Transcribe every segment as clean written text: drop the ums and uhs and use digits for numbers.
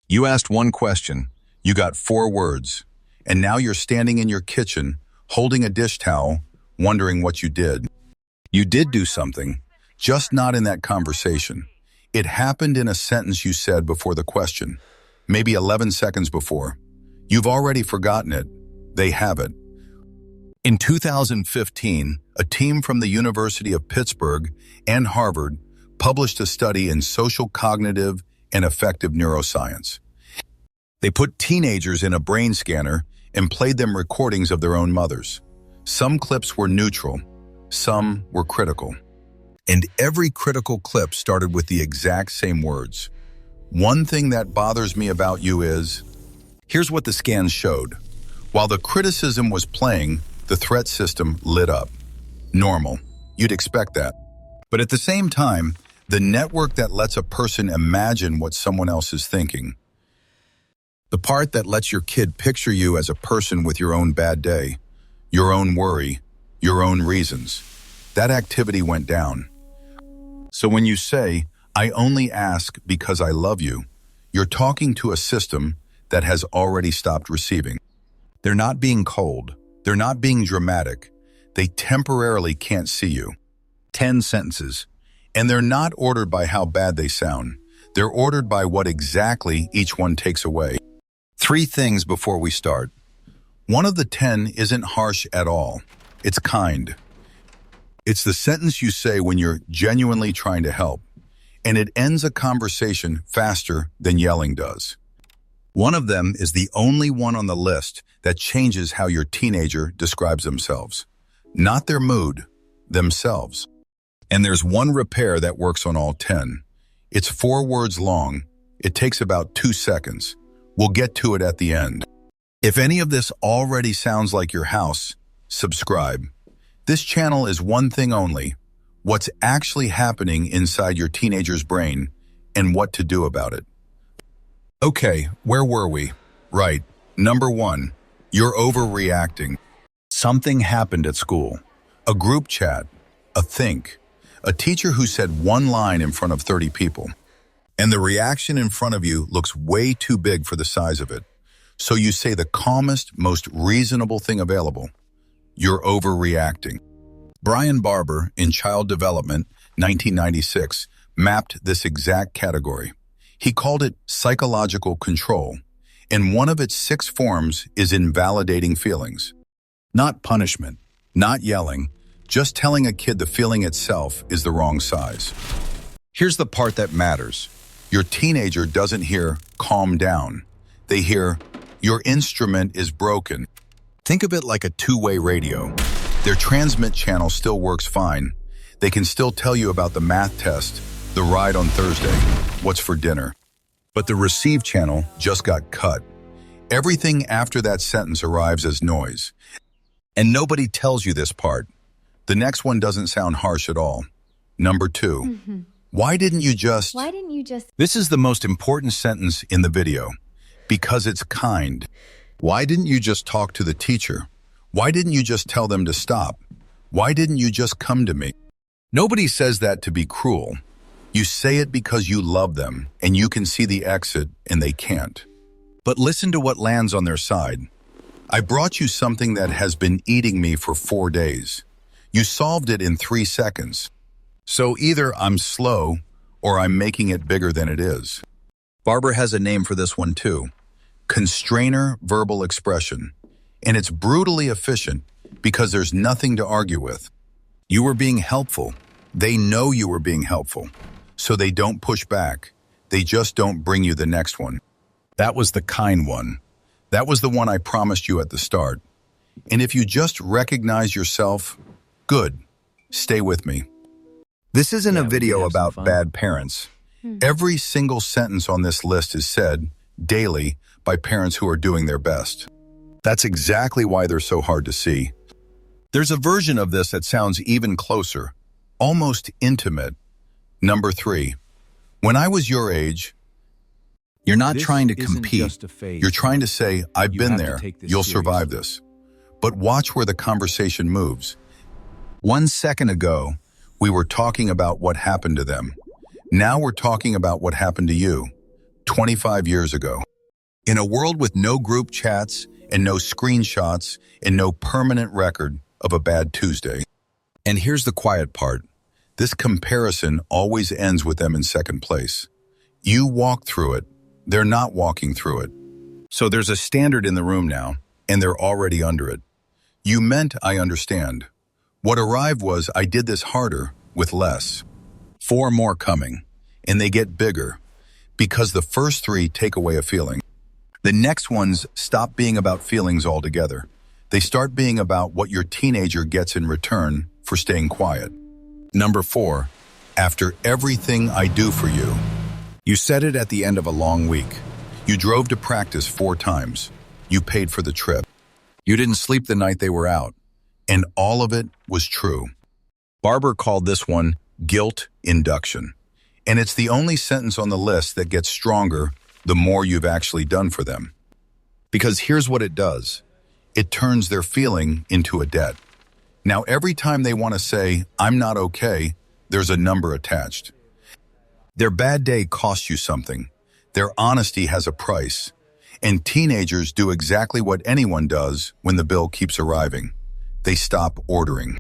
You asked one question, you got 4 words, and now you're standing in your kitchen, holding a dish towel, wondering what you did. You did do something, just not in that conversation. It happened in a sentence you said before the question, maybe 11 seconds before. You've already forgotten it. They haven't. In 2015, a team from the University of Pittsburgh and Harvard published a study in social cognitive and affective neuroscience. They put teenagers in a brain scanner and played them recordings of their own mothers. Some clips were neutral, some were critical. And every critical clip started with the exact same words. One thing that bothers me about you is... Here's what the scans showed. While the criticism was playing, the threat system lit up. Normal. You'd expect that. But at the same time, the network that lets a person imagine what someone else is thinking, the part that lets your kid picture you as a person with your own bad day, your own worry, your own reasons, that activity went down. So when you say, I only ask because I love you, you're talking to a system that has already stopped receiving. They're not being cold. They're not being dramatic. They temporarily can't see you. 10 sentences. And they're not ordered by how bad they sound. They're ordered by what exactly each one takes away. 3 things before we start. One of the 10 isn't harsh at all. It's kind. It's the sentence you say when you're genuinely trying to help, and it ends a conversation faster than yelling does. One of them is the only one on the list that changes how your teenager describes themselves. Not their mood, themselves. And there's one repair that works on all 10. It's 4 words long. It takes about 2 seconds. We'll get to it at the end. If any of this already sounds like your house, subscribe. This channel is one thing only: what's actually happening inside your teenager's brain and what to do about it. Okay, where were we? Right. Number 1, you're overreacting. Something happened at school. A group chat, a think, a teacher who said one line in front of 30 people. And the reaction in front of you looks way too big for the size of it. So you say the calmest, most reasonable thing available. You're overreacting. Brian Barber, in Child Development, 1996, mapped this exact category. He called it psychological control, and one of its 6 forms is invalidating feelings. Not punishment, not yelling, just telling a kid the feeling itself is the wrong size. Here's the part that matters. Your teenager doesn't hear, calm down. They hear, your instrument is broken. Think of it like a 2-way radio. Their transmit channel still works fine. They can still tell you about the math test, the ride on Thursday, what's for dinner. But the receive channel just got cut. Everything after that sentence arrives as noise. And nobody tells you this part. The next one doesn't sound harsh at all. Number 2. Why didn't you just... This is the most important sentence in the video, because it's kind. Why didn't you just talk to the teacher? Why didn't you just tell them to stop? Why didn't you just come to me? Nobody says that to be cruel. You say it because you love them, and you can see the exit, and they can't. But listen to what lands on their side. I brought you something that has been eating me for 4 days. You solved it in 3 seconds. So either I'm slow, or I'm making it bigger than it is. Barber has a name for this one too. Constrainer verbal expression. And it's brutally efficient because there's nothing to argue with. You were being helpful. They know you were being helpful. So they don't push back. They just don't bring you the next one. That was the kind one. That was the one I promised you at the start. And if you just recognize yourself, good. Stay with me. This isn't a video about bad parents. Every single sentence on this list is said daily by parents who are doing their best. That's exactly why they're so hard to see. There's a version of this that sounds even closer, almost intimate. Number 3, when I was your age, you're not trying to compete. You're trying to say, I've been there, you'll survive this. But watch where the conversation moves. 1 second ago, we were talking about what happened to them. Now we're talking about what happened to you. 25 years ago. In a world with no group chats and no screenshots and no permanent record of a bad Tuesday. And here's the quiet part. This comparison always ends with them in second place. You walk through it. They're not walking through it. So there's a standard in the room now, and they're already under it. You meant I understand. What arrived was I did this harder with less. 4 more coming, and they get bigger because the first 3 take away a feeling. The next ones stop being about feelings altogether. They start being about what your teenager gets in return for staying quiet. Number 4, after everything I do for you. You said it at the end of a long week. You drove to practice 4 times. You paid for the trip. You didn't sleep the night they were out. And all of it was true. Barber called this one guilt induction. And it's the only sentence on the list that gets stronger the more you've actually done for them. Because here's what it does. It turns their feeling into a debt. Now, every time they want to say, I'm not okay, there's a number attached. Their bad day costs you something. Their honesty has a price. And teenagers do exactly what anyone does when the bill keeps arriving. They stop ordering.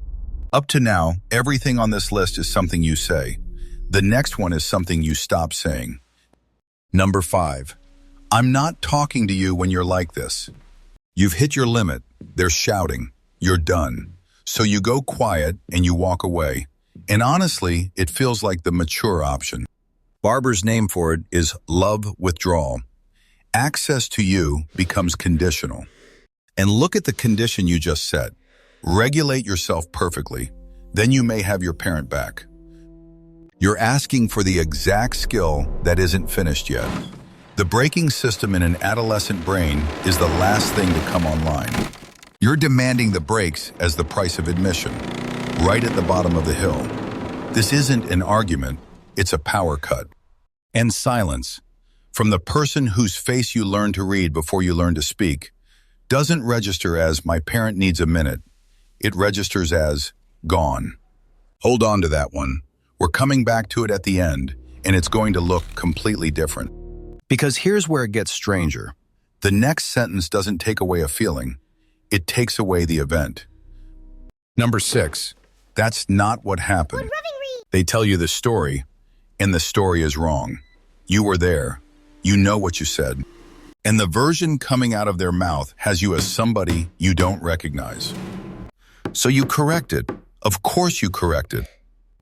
Up to now, everything on this list is something you say. The next one is something you stop saying. Number 5, I'm not talking to you when you're like this. You've hit your limit. They're shouting. You're done. So you go quiet and you walk away. And honestly, it feels like the mature option. Barber's name for it is love withdrawal. Access to you becomes conditional. And look at the condition you just set. Regulate yourself perfectly. Then you may have your parent back. You're asking for the exact skill that isn't finished yet. The braking system in an adolescent brain is the last thing to come online. You're demanding the brakes as the price of admission, right at the bottom of the hill. This isn't an argument, it's a power cut. And silence, from the person whose face you learn to read before you learn to speak, doesn't register as my parent needs a minute. It registers as gone. Hold on to that one. We're coming back to it at the end, and it's going to look completely different. Because here's where it gets stranger. The next sentence doesn't take away a feeling. It takes away the event. Number 6, that's not what happened. They tell you the story, and the story is wrong. You were there. You know what you said. And the version coming out of their mouth has you as somebody you don't recognize. So you corrected. Of course you corrected.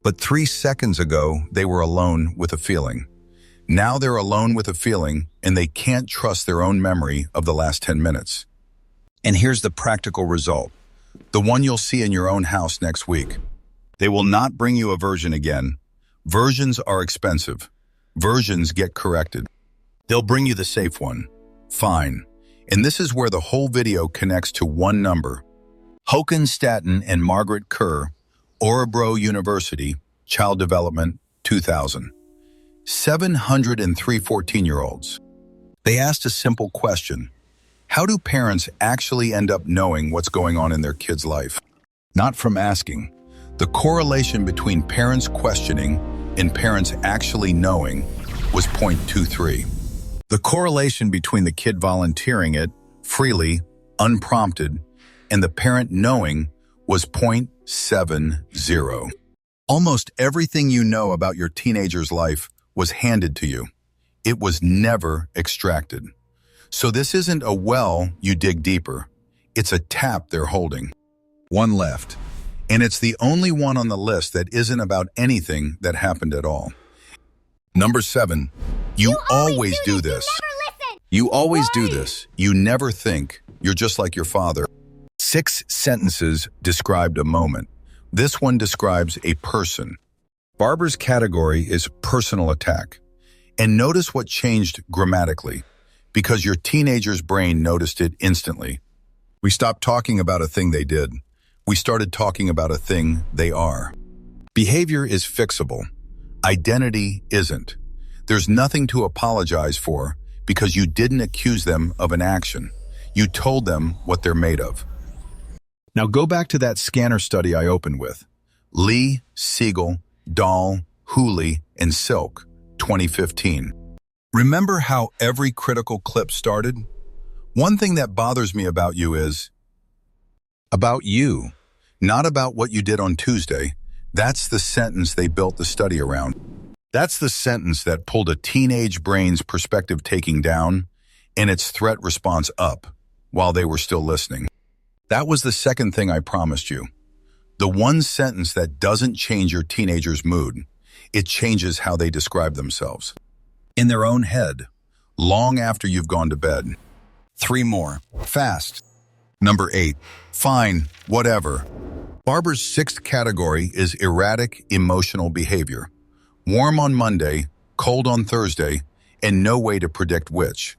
But 3 seconds ago, they were alone with a feeling. Now they're alone with a feeling, and they can't trust their own memory of the last 10 minutes. And here's the practical result. The one you'll see in your own house next week. They will not bring you a version again. Versions are expensive. Versions get corrected. They'll bring you the safe one. Fine. And this is where the whole video connects to one number. Hogan Stattin and Margaret Kerr, Orebro University, Child Development, 2000. 703 14-year-olds. They asked a simple question. How do parents actually end up knowing what's going on in their kid's life? Not from asking. The correlation between parents questioning and parents actually knowing was 0.23. The correlation between the kid volunteering it, freely, unprompted, and the parent knowing was 0.70. Almost everything you know about your teenager's life was handed to you. It was never extracted. So this isn't a well you dig deeper. It's a tap they're holding. One left. And it's the only one on the list that isn't about anything that happened at all. Number 7, you always do this. You always do this. You never think. You're just like your father. 6 sentences described a moment. This one describes a person. Barber's category is personal attack. And notice what changed grammatically, because your teenager's brain noticed it instantly. We stopped talking about a thing they did. We started talking about a thing they are. Behavior is fixable. Identity isn't. There's nothing to apologize for because you didn't accuse them of an action. You told them what they're made of. Now go back to that scanner study I opened with. Lee, Siegel, Dahl, Hooley, and Silk, 2015. Remember how every critical clip started? One thing that bothers me about you is about you, not about what you did on Tuesday. That's the sentence they built the study around. That's the sentence that pulled a teenage brain's perspective taking down and its threat response up while they were still listening. That was the second thing I promised you. The one sentence that doesn't change your teenager's mood. It changes how they describe themselves. In their own head, long after you've gone to bed. 3 more. Fast. Number 8. Fine, whatever. Barber's 6th category is erratic emotional behavior. Warm on Monday, cold on Thursday, and no way to predict which.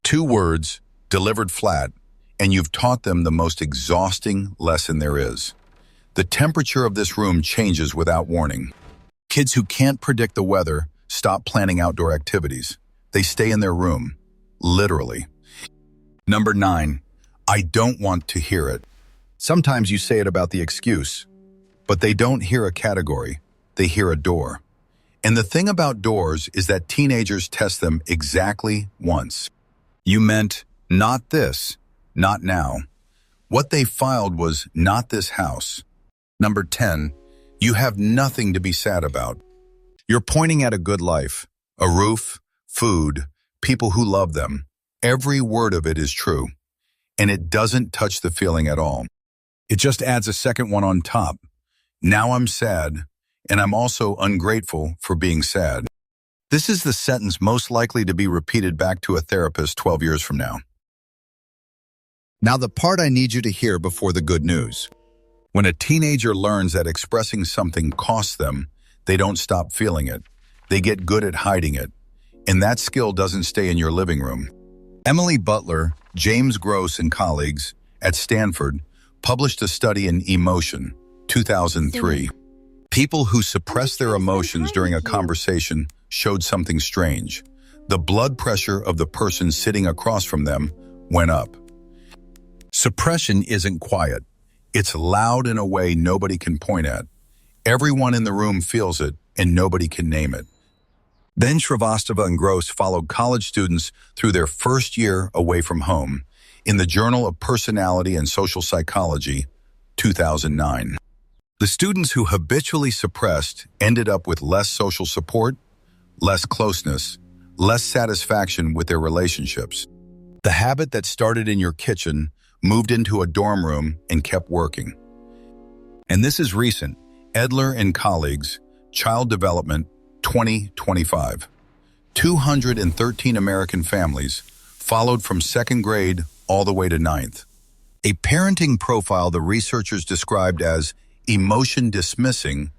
2 words, delivered flat, and you've taught them the most exhausting lesson there is. The temperature of this room changes without warning. Kids who can't predict the weather stop planning outdoor activities. They stay in their room, literally. Number 9, I don't want to hear it. Sometimes you say it about the excuse, but they don't hear a category, they hear a door. And the thing about doors is that teenagers test them exactly once. You meant, not this, not now. What they filed was, not this house. Number 10, you have nothing to be sad about. You're pointing at a good life, a roof, food, people who love them. Every word of it is true, and it doesn't touch the feeling at all. It just adds a second one on top. Now I'm sad, and I'm also ungrateful for being sad. This is the sentence most likely to be repeated back to a therapist 12 years from now. Now the part I need you to hear before the good news. When a teenager learns that expressing something costs them, they don't stop feeling it. They get good at hiding it. And that skill doesn't stay in your living room. Emily Butler, James Gross, and colleagues at Stanford published a study in Emotion, 2003. People who suppress their emotions during a conversation showed something strange. The blood pressure of the person sitting across from them went up. Suppression isn't quiet. It's loud in a way nobody can point at. Everyone in the room feels it, and nobody can name it. Then Shrivastava and Gross followed college students through their first year away from home in the Journal of Personality and Social Psychology, 2009. The students who habitually suppressed ended up with less social support, less closeness, less satisfaction with their relationships. The habit that started in your kitchen moved into a dorm room and kept working. And this is recent. Edler and colleagues, Child Development, 2025. 213 American families followed from 2nd grade all the way to 9th. A parenting profile the researchers described as emotion dismissing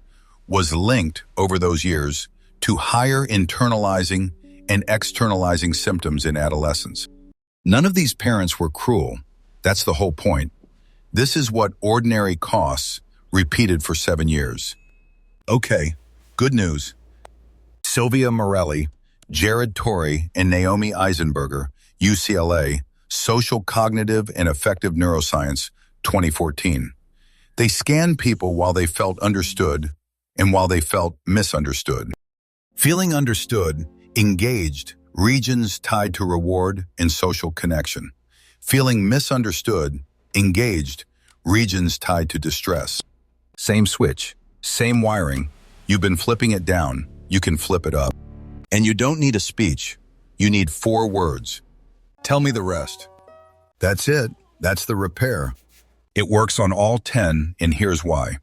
was linked over those years to higher internalizing and externalizing symptoms in adolescence. None of these parents were cruel. That's the whole point. This is what ordinary costs repeated for 7 years. Okay, good news. Sylvia Morelli, Jared Torrey, and Naomi Eisenberger, UCLA, Social Cognitive and Affective Neuroscience, 2014. They scanned people while they felt understood and while they felt misunderstood. Feeling understood, engaged, regions tied to reward and social connection. Feeling misunderstood, engaged, regions tied to distress. Same switch, same wiring. You've been flipping it down, you can flip it up. And you don't need a speech, you need 4 words. Tell me the rest. That's it, that's the repair. It works on all 10, and here's why.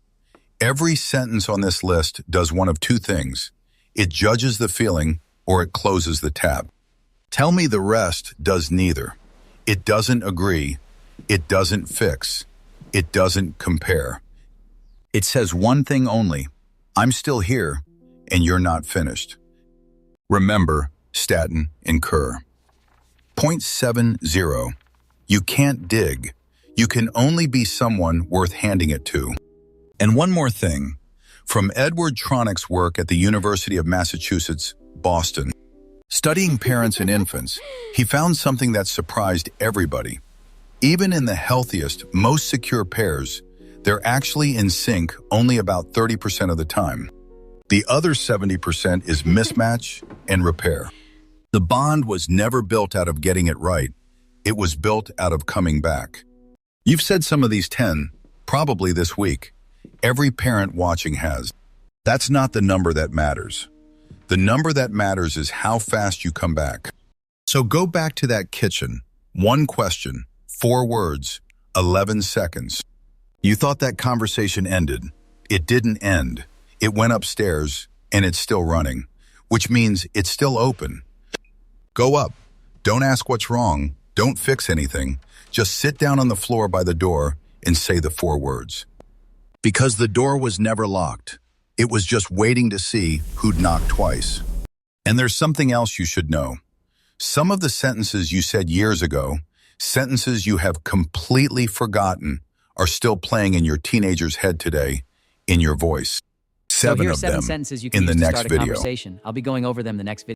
Every sentence on this list does one of 2 things. It judges the feeling, or it closes the tab. Tell me the rest does neither. It doesn't agree, it doesn't fix, it doesn't compare. It says one thing only, I'm still here, and you're not finished. Remember, Stattin Kerr. Point 70. You can't dig. You can only be someone worth handing it to. And one more thing. From Edward Tronick's work at the University of Massachusetts, Boston. Studying parents and infants, he found something that surprised everybody. Even in the healthiest, most secure pairs, they're actually in sync only about 30% of the time. The other 70% is mismatch and repair. The bond was never built out of getting it right. It was built out of coming back. You've said some of these 10, probably this week. Every parent watching has. That's not the number that matters. The number that matters is how fast you come back. So go back to that kitchen. One question, 4 words, 11 seconds. You thought that conversation ended. It didn't end. It went upstairs, and it's still running, which means it's still open. Go up. Don't ask what's wrong. Don't fix anything. Just sit down on the floor by the door and say the 4 words. Because the door was never locked. It was just waiting to see who'd knock twice. And there's something else you should know. Some of the sentences you said years ago, sentences you have completely forgotten, are still playing in your teenager's head today, in your voice. So 7 here are of 7 them sentences you can in the use to next start a video. conversation. I'll be going over them the next video.